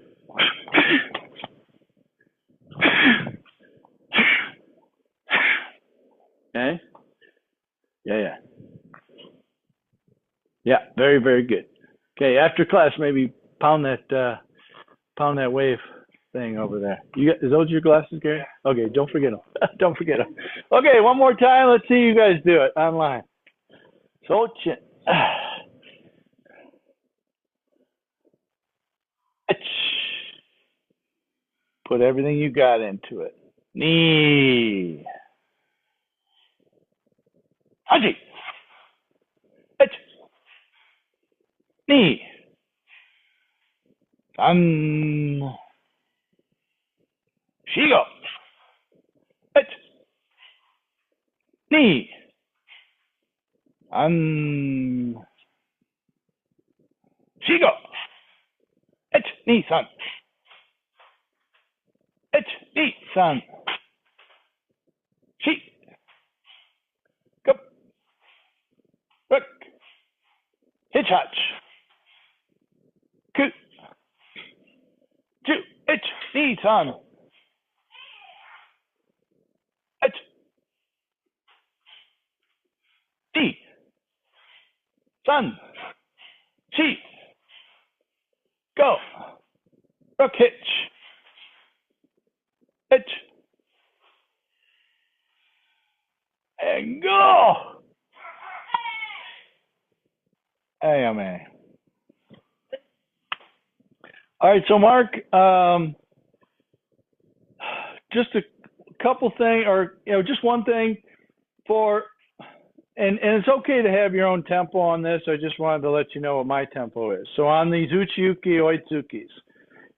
Okay. Yeah. Yeah, very, very good. Okay, after class, maybe pound that wave thing over there. Is those your glasses, Gary? Okay, don't forget them. Don't forget them. Okay, one more time. Let's see you guys do it online. Sochin. Put everything you got into it. Knee. Haji. Knee. San. Shigo. Knee. San. Shigo. Knee, san. Knee, san. Shi. Go. Back. Hitch hatch. Ku. Ju. Knee, san. Knee. San. Shi. Go. Rook hitch. And go. Ayame. All right, so Mark, just a couple things, or just one thing for, and it's okay to have your own tempo on this. I just wanted to let you know what my tempo is. So on these Uchiuki Oitsukis,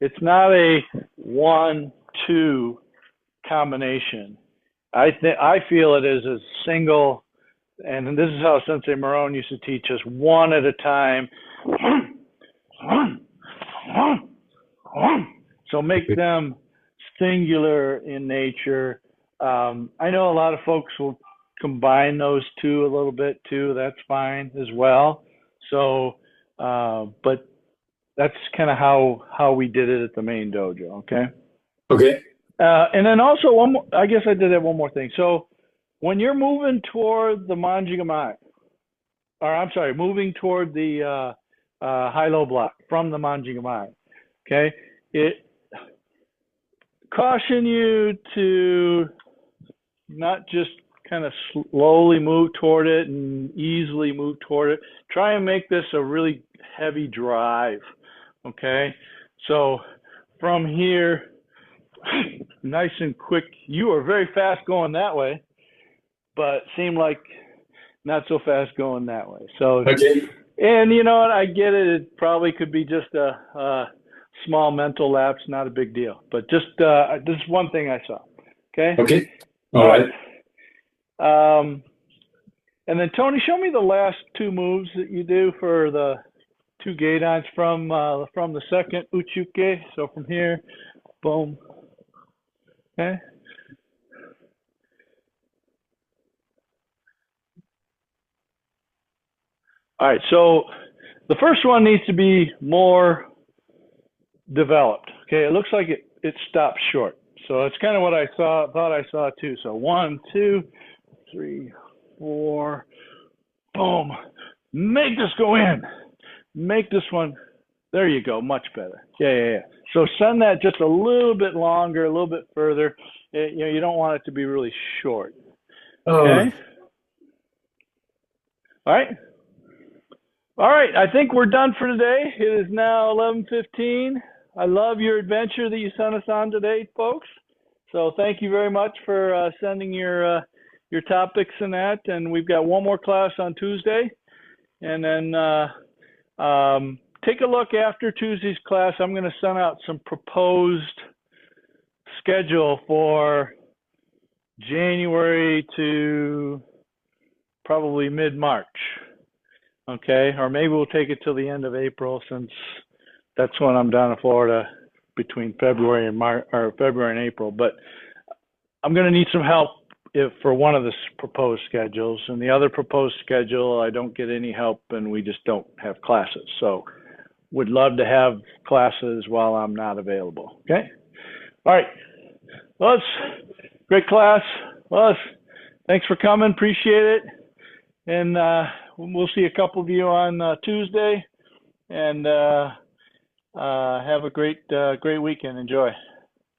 it's not a 1-2 combination. I feel it is a single, and this is how Sensei Morone used to teach us, one at a time. So make them singular in nature. I know a lot of folks will combine those two a little bit too. That's fine as well. So, but that's kind of how we did it at the main dojo. Okay. Okay. And then also I guess I did have one more thing. So when you're moving toward the Manjigamai, or I'm sorry, moving toward the high-low block from the Manjigamai, okay, it caution you to not just kind of slowly move toward it and easily move toward it. Try and make this a really heavy drive, okay? So from here, nice and quick. You are very fast going that way, but seemed like not so fast going that way. So, okay. And you know what? I get it. It probably could be just a small mental lapse, not a big deal. But just this is one thing I saw. Okay. Okay. All right. And then Tony, show me the last two moves that you do for the two geidans from the second uchuke. So from here, boom. Okay. All right. So the first one needs to be more developed. Okay. It looks like it stops short. So it's kind of what I thought I saw too. So 1, 2, 3, 4, boom. Make this go in. Make this one. There you go. Much better. Yeah. So send that just a little bit longer, a little bit further. You don't want it to be really short. Okay. All right. I think we're done for today. It is now 11:15. I love your adventure that you sent us on today, folks. So thank you very much for sending your topics and that. And we've got one more class on Tuesday. And then take a look after Tuesday's class. I'm going to send out some proposed schedule for January to probably mid-March. Okay, or maybe we'll take it till the end of April, since that's when I'm down in Florida between February and March, or February and April. But I'm going to need some help for one of the proposed schedules, and the other proposed schedule, I don't get any help, and we just don't have classes. So would love to have classes while I'm not available. Okay. All right. Well, it's great class. Well, thanks for coming. Appreciate it. And we'll see a couple of you on Tuesday. And have a great weekend. Enjoy.